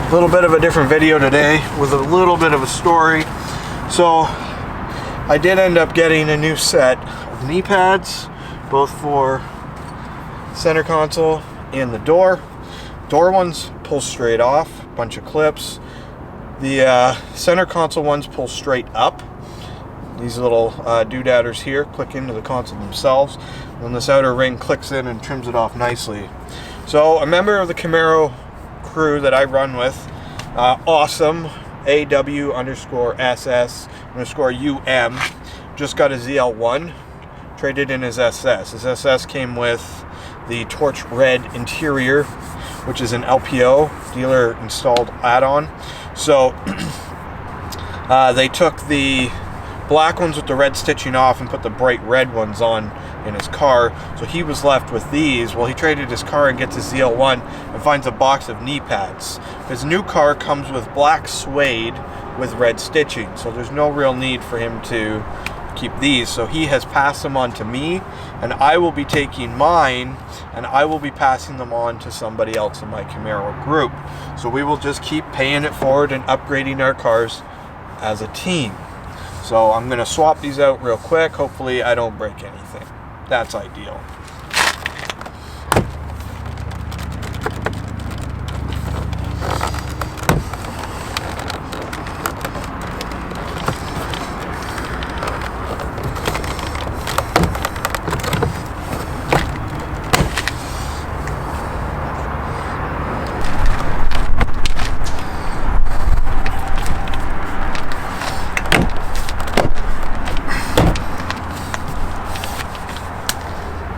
A little bit of a different video today with a little bit of a story. So I did end up getting a new set of knee pads, both for center console and the door. Door ones pull straight off, bunch of clips. The center console ones pull straight up. These little doodadders here click into the console themselves, and this outer ring clicks in and trims it off nicely. So a member of the Camaro crew that I run with, awesome, AW_SS_UM, just got a ZL1, traded in his SS. His SS came with the torch red interior, which is an LPO, dealer installed add-on. So they took the black ones with the red stitching off and put the bright red ones on in his car. So he was left with these. Well, he traded his car and gets his ZL1 and finds a box of knee pads. His new car comes with black suede with red stitching, so there's no real need for him to keep these. So he has passed them on to me, and I will be taking mine and I will be passing them on to somebody else in my Camaro group. So we will just keep paying it forward and upgrading our cars as a team. So I'm going to swap these out real quick. Hopefully I don't break anything. That's ideal.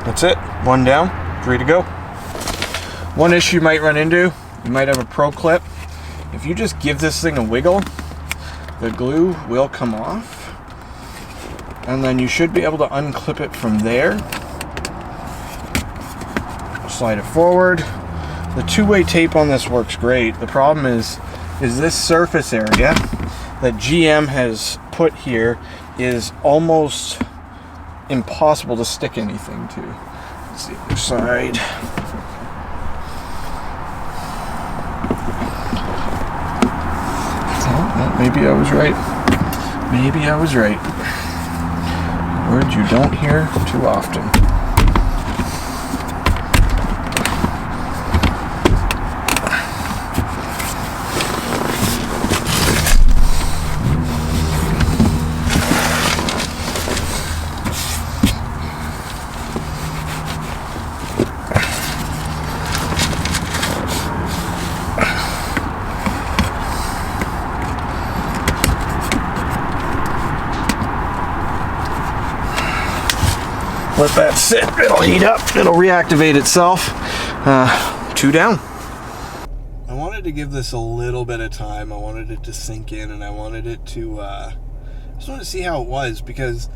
That's it, one down, 3 to go. One issue you might run into, you might have a pro clip. If you just give this thing a wiggle, the glue will come off, and then you should be able to unclip it from there. Slide it forward. The two-way tape on this works great. The problem is this surface area that GM has put here is almost impossible to stick anything to. Let's see the other side. Oh, maybe I was right. Maybe I was right. Words you don't hear too often. Let that sit, it'll heat up, it'll reactivate itself. 2 down. I wanted to give this a little bit of time. I wanted it to sink in, and I wanted it to, I just wanted to see how it was, because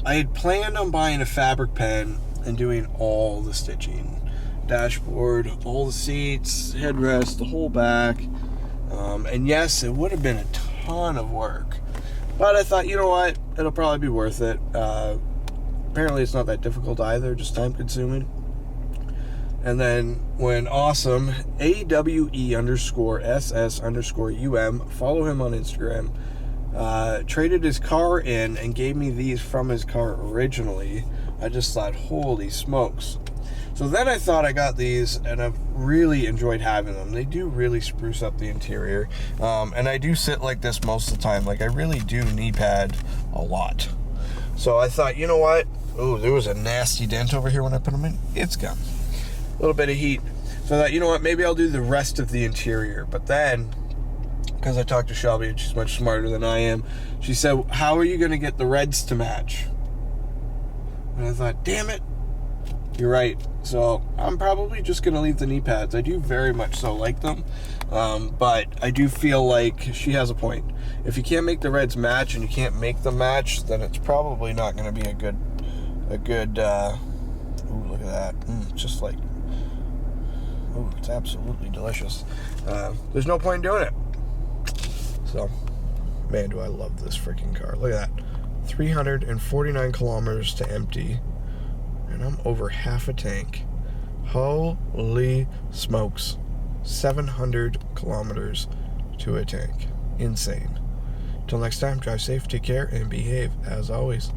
I had planned on buying a fabric pen and doing all the stitching. Dashboard, all the seats, headrest, the whole back. And yes, it would have been a ton of work. But I thought, you know what, it'll probably be worth it. Apparently it's not that difficult either, just time consuming. And then when awesome, AWE_SS_UM, follow him on Instagram, traded his car in and gave me these from his car originally, I just thought, holy smokes. So then I thought I got these, and I've really enjoyed having them. They do really spruce up the interior. And I do sit like this most of the time. Like, I really do knee pad a lot. So I thought, you know what? Oh, there was a nasty dent over here when I put them in. It's gone. A little bit of heat. So I thought, you know what? Maybe I'll do the rest of the interior. But then, because I talked to Shelby, and she's much smarter than I am, she said, how are you going to get the reds to match? And I thought, damn it. You're right. So I'm probably just going to leave the knee pads. I do very much so like them. But I do feel like she has a point. If you can't make the reds match and you can't make them match, then it's probably not going to be a good, ooh, look at that. Just like, ooh, it's absolutely delicious. There's no point in doing it. So, man, do I love this freaking car. Look at that. 349 kilometers to empty. And I'm over half a tank. Holy smokes. 700 kilometers to a tank. Insane. Till next time, drive safe, take care, and behave as always.